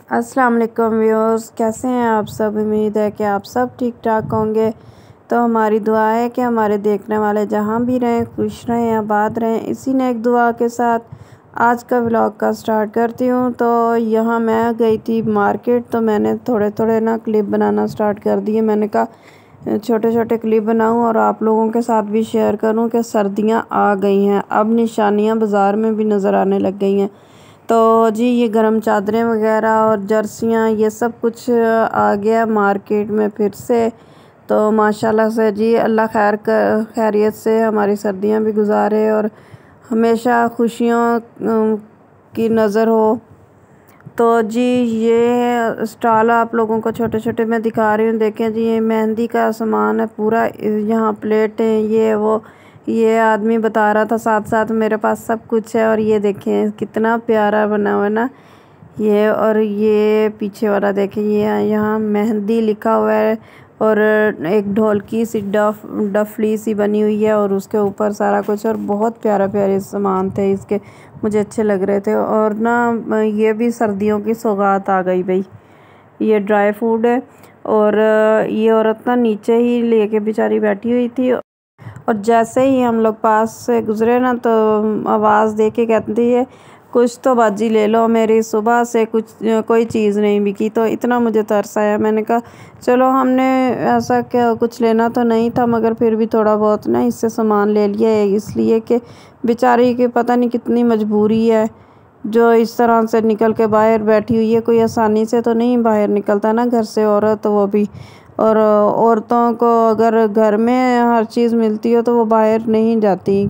अस्सलाम वालेकुम व्यूअर्स, कैसे हैं आप सब। उम्मीद है कि आप सब ठीक ठाक होंगे। तो हमारी दुआ है कि हमारे देखने वाले जहां भी रहें खुश रहें, आबाद रहें। इसी ने एक दुआ के साथ आज का व्लॉग का स्टार्ट करती हूं। तो यहाँ मैं गई थी मार्केट, तो मैंने थोड़े थोड़े ना क्लिप बनाना स्टार्ट कर दिए। मैंने कहा छोटे छोटे क्लिप बनाऊं और आप लोगों के साथ भी शेयर करूं कि सर्दियां आ गई हैं, अब निशानियां बाज़ार में भी नज़र आने लग गई हैं। तो जी ये गर्म चादरें वगैरह और जर्सियाँ ये सब कुछ आ गया मार्केट में फिर से। तो माशाल्लाह से जी अल्लाह खैरियत से हमारी सर्दियां भी गुजारे और हमेशा खुशियों की नज़र हो। तो जी ये स्टॉल आप लोगों को छोटे छोटे मैं दिखा रही हूँ। देखें जी ये मेहंदी का सामान है पूरा, यहाँ प्लेट है, ये वो, ये आदमी बता रहा था साथ साथ मेरे पास सब कुछ है। और ये देखें कितना प्यारा बना हुआ ना ये। और ये पीछे वाला देखें, ये यहाँ मेहंदी लिखा हुआ है और एक ढोलकी सी डफली सी बनी हुई है और उसके ऊपर सारा कुछ। और बहुत प्यारे सामान थे इसके, मुझे अच्छे लग रहे थे। और ना ये भी सर्दियों की सौगात आ गई भाई। ये ड्राई फ्रूट है और ये औरत ना नीचे ही लेके बेचारी बैठी हुई थी। और जैसे ही हम लोग पास से गुजरे ना तो आवाज़ दे के कहती है कुछ तो बाजी ले लो, मेरी सुबह से कुछ कोई चीज़ नहीं बिकी। तो इतना मुझे तरस आया, मैंने कहा चलो, हमने ऐसा क्या कुछ लेना तो नहीं था मगर फिर भी थोड़ा बहुत ना इससे सामान ले लिया है, इसलिए कि बेचारी की पता नहीं कितनी मजबूरी है जो इस तरह से निकल के बाहर बैठी हुई है। कोई आसानी से तो नहीं बाहर निकलता ना घर से औरत, वो भी। और औरतों को अगर घर में हर चीज़ मिलती हो तो वो बाहर नहीं जाती,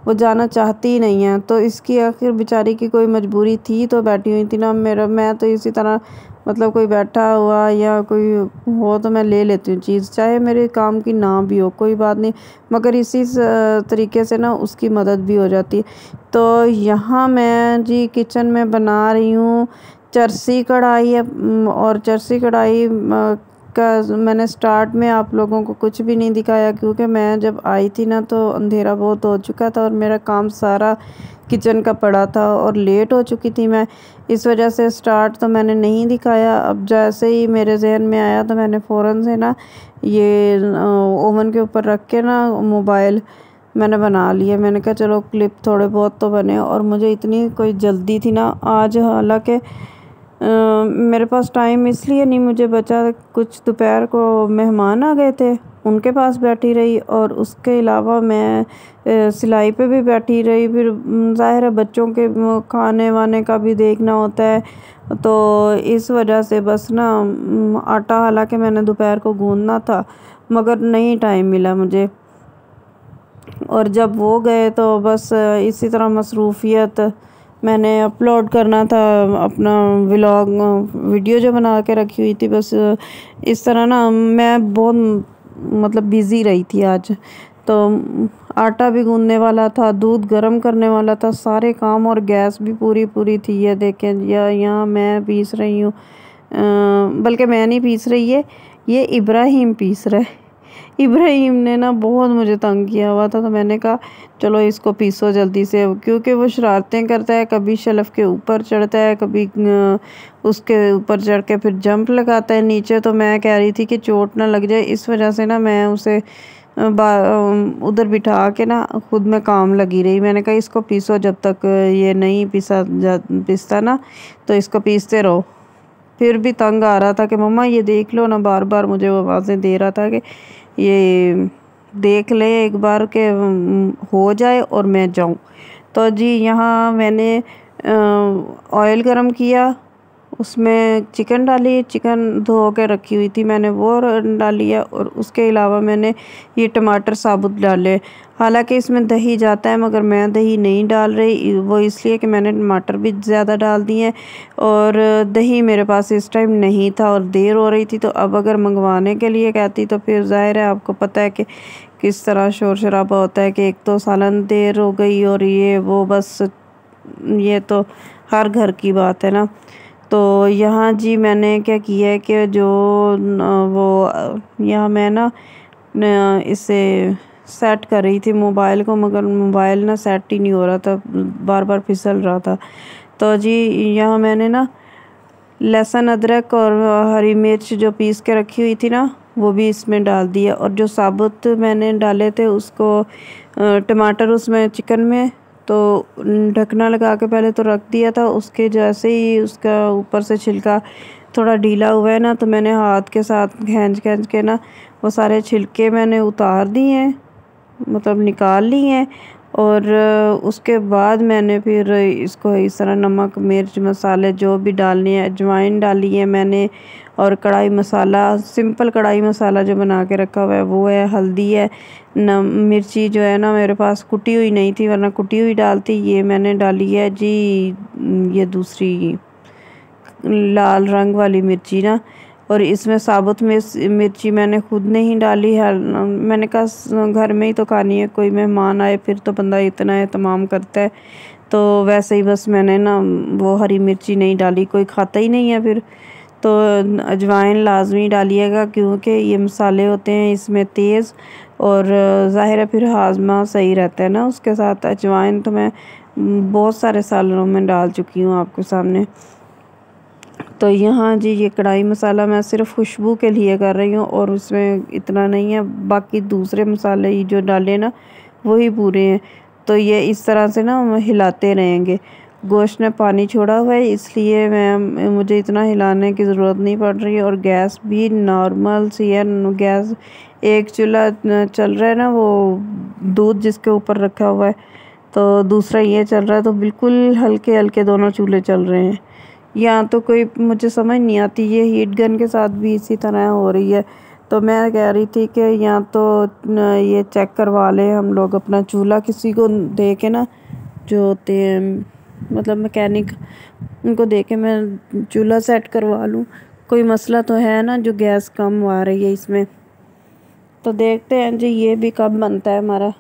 वो जाना चाहती ही नहीं है। तो इसकी आखिर बेचारी की कोई मजबूरी थी तो बैठी हुई थी ना। मैं तो इसी तरह मतलब कोई बैठा हुआ या कोई हो तो मैं ले लेती हूँ चीज़, चाहे मेरे काम की ना भी हो, कोई बात नहीं, मगर इसी तरीके से ना उसकी मदद भी हो जाती है। तो यहाँ मैं जी किचन में बना रही हूँ चरसी कढ़ाई है। और चरसी कढ़ाई का मैंने स्टार्ट में आप लोगों को कुछ भी नहीं दिखाया क्योंकि मैं जब आई थी ना तो अंधेरा बहुत हो चुका था और मेरा काम सारा किचन का पड़ा था और लेट हो चुकी थी मैं, इस वजह से स्टार्ट तो मैंने नहीं दिखाया। अब जैसे ही मेरे जहन में आया तो मैंने फ़ौरन से ना ये ओवन के ऊपर रख के ना मोबाइल मैंने बना लिया। मैंने कहा चलो क्लिप थोड़े बहुत तो बने। और मुझे इतनी कोई जल्दी थी ना आज, हालांकि मेरे पास टाइम इसलिए नहीं मुझे बचा, कुछ दोपहर को मेहमान आ गए थे उनके पास बैठी रही और उसके अलावा मैं सिलाई पे भी बैठी रही। फिर ज़ाहिर है बच्चों के खाने वाने का भी देखना होता है, तो इस वजह से बस ना आटा हालांकि मैंने दोपहर को गूंदना था मगर नहीं टाइम मिला मुझे। और जब वो गए तो बस इसी तरह मसरूफ़ियत, मैंने अपलोड करना था अपना व्लॉग वीडियो जो बना के रखी हुई थी। बस इस तरह ना मैं बहुत मतलब बिज़ी रही थी आज। तो आटा भी गूंदने वाला था, दूध गर्म करने वाला था, सारे काम, और गैस भी पूरी थी। ये देखें यहाँ मैं पीस रही हूँ, बल्कि मैं नहीं पीस रही है, ये इब्राहिम पीस रहा है। इब्राहिम ने ना बहुत मुझे तंग किया हुआ था तो मैंने कहा चलो इसको पीसो जल्दी से, क्योंकि वो शरारतें करता है, कभी शेल्फ के ऊपर चढ़ता है, कभी उसके ऊपर चढ़ के फिर जंप लगाता है नीचे। तो मैं कह रही थी कि चोट ना लग जाए, इस वजह से ना मैं उसे उधर बिठा के ना खुद में काम लगी रही। मैंने कहा इसको पीसो जब तक ये नहीं पिसता ना, तो इसको पीसते रहो। फिर भी तंग आ रहा था कि मम्मा ये देख लो ना, बार बार मुझे वो आवाज़ें दे रहा था कि ये देख ले एक बार के हो जाए और मैं जाऊं। तो जी यहाँ मैंने ऑयल गरम किया, उसमें चिकन डाली, चिकन धो के रखी हुई थी मैंने वो डाली है। और उसके अलावा मैंने ये टमाटर साबुत डाले। हालांकि इसमें दही जाता है मगर मैं दही नहीं डाल रही, वो इसलिए कि मैंने टमाटर भी ज़्यादा डाल दिए हैं और दही मेरे पास इस टाइम नहीं था और देर हो रही थी। तो अब अगर मंगवाने के लिए कहती तो फिर ज़ाहिर है आपको पता है कि किस तरह शोर शराबा होता है कि एक तो सालन देर हो गई और ये वो, बस ये तो हर घर की बात है ना। तो यहाँ जी मैंने क्या किया है कि जो वो यहाँ मैं ना इसे सेट कर रही थी मोबाइल को, मगर मोबाइल ना सेट ही नहीं हो रहा था, बार बार फिसल रहा था। तो जी यहाँ मैंने ना लहसुन अदरक और हरी मिर्च जो पीस के रखी हुई थी ना, वो भी इसमें डाल दिया। और जो साबुत मैंने डाले थे उसको टमाटर उसमें चिकन में तो ढकना लगा के पहले तो रख दिया था। उसके जैसे ही उसका ऊपर से छिलका थोड़ा ढीला हुआ है ना, तो मैंने हाथ के साथ खींच खींच के ना वो सारे छिलके मैंने उतार दिए हैं, मतलब निकाल ली हैं। और उसके बाद मैंने फिर इसको इस तरह नमक मिर्च मसाले जो भी डालने हैं, अजवाइन डाली है मैंने, और कढ़ाई मसाला, सिंपल कढ़ाई मसाला जो बना के रखा हुआ है वो है, हल्दी है, मिर्ची जो है ना मेरे पास कुटी हुई नहीं थी, वरना कुटी हुई डालती। ये मैंने डाली है जी, ये दूसरी लाल रंग वाली मिर्ची ना। और इसमें साबुत मिर्ची मैंने खुद नहीं डाली है, मैंने कहा घर में ही तो खानी है, कोई मेहमान आए फिर तो बंदा इतना एहतमाम करता है। तो वैसे ही बस मैंने ना वो हरी मिर्ची नहीं डाली, कोई खाता ही नहीं है फिर। तो अजवाइन लाजमी डालिएगा, क्योंकि ये मसाले होते हैं इसमें तेज़, और ज़ाहिर है फिर हाजमा सही रहता है ना उसके साथ। अजवाइन तो मैं बहुत सारे सालों में डाल चुकी हूँ आपके सामने। तो यहाँ जी ये कढ़ाई मसाला मैं सिर्फ खुशबू के लिए कर रही हूँ, और उसमें इतना नहीं है, बाकी दूसरे मसाले जो डाले ना वही पूरे हैं। तो ये इस तरह से ना हम हिलाते रहेंगे। गोश्त ने पानी छोड़ा हुआ है, इसलिए मुझे इतना हिलाने की ज़रूरत नहीं पड़ रही है। और गैस भी नॉर्मल सी है, गैस एक चूल्हा चल रहा है ना, वो दूध जिसके ऊपर रखा हुआ है, तो दूसरा ये चल रहा है, तो बिल्कुल हल्के हल्के दोनों चूल्हे चल रहे हैं। यहाँ तो कोई मुझे समझ नहीं आती, ये हीट गन के साथ भी इसी तरह हो रही है। तो मैं कह रही थी कि यहाँ तो ये चेक करवा लें हम लोग अपना चूल्हा, किसी को दे के ना, जो होते हैं मतलब मैकेनिक, उनको दे के मैं चूल्हा सेट करवा लूँ। कोई मसला तो है ना जो गैस कम आ रही है इसमें। तो देखते हैं जी ये भी कब बनता है हमारा।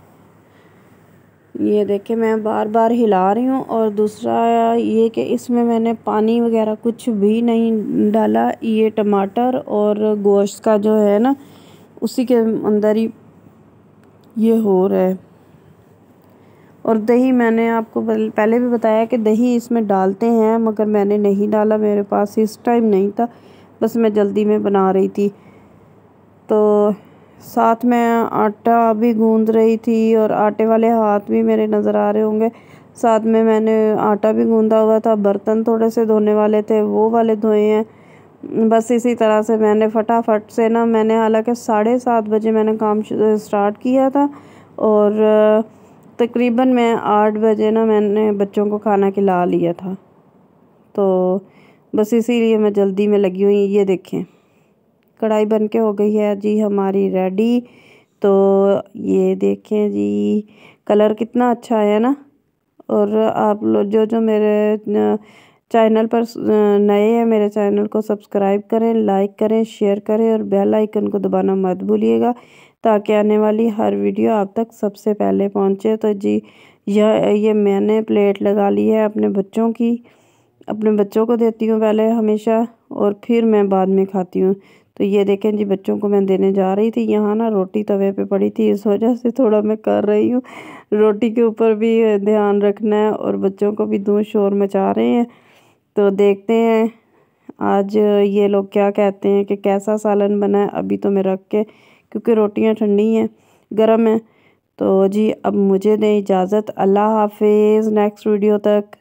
ये देखे मैं बार बार हिला रही हूँ। और दूसरा ये कि इसमें मैंने पानी वगैरह कुछ भी नहीं डाला, ये टमाटर और गोश्त का जो है ना उसी के अंदर ही ये हो रहा है। और दही मैंने आपको पहले भी बताया कि दही इसमें डालते हैं, मगर मैंने नहीं डाला, मेरे पास इस टाइम नहीं था, बस मैं जल्दी में बना रही थी। तो साथ में आटा भी गूंद रही थी, और आटे वाले हाथ भी मेरे नज़र आ रहे होंगे। साथ में मैंने आटा भी गूंदा हुआ था, बर्तन थोड़े से धोने वाले थे वो वाले धोए हैं। बस इसी तरह से मैंने फटाफट से ना, मैंने हालांकि 7:30 बजे मैंने काम स्टार्ट किया था, और तकरीबन मैं 8 बजे ना मैंने बच्चों को खाना खिला लिया था। तो बस इसीलिए मैं जल्दी में लगी हुई। ये देखें कढ़ाई बन के हो गई है जी हमारी रेडी। तो ये देखें जी कलर कितना अच्छा है ना। और आप लोग जो मेरे चैनल पर नए हैं, मेरे चैनल को सब्सक्राइब करें, लाइक करें, शेयर करें, और बेल आइकन को दबाना मत भूलिएगा, ताकि आने वाली हर वीडियो आप तक सबसे पहले पहुंचे। तो जी ये मैंने प्लेट लगा ली है अपने बच्चों की, अपने बच्चों को देती हूँ पहले हमेशा, और फिर मैं बाद में खाती हूँ। तो ये देखें जी बच्चों को मैं देने जा रही थी। यहाँ ना रोटी तवे पे पड़ी थी, इस वजह से थोड़ा मैं कर रही हूँ। रोटी के ऊपर भी ध्यान रखना है, और बच्चों को भी दूर शोर मचा रहे हैं। तो देखते हैं आज ये लोग क्या कहते हैं कि कैसा सालन बना है। अभी तो मैं रख के, क्योंकि रोटियां ठंडी हैं, गर्म है। तो जी अब मुझे दें इजाज़त, अल्लाह हाफिज़, नेक्स्ट वीडियो तक।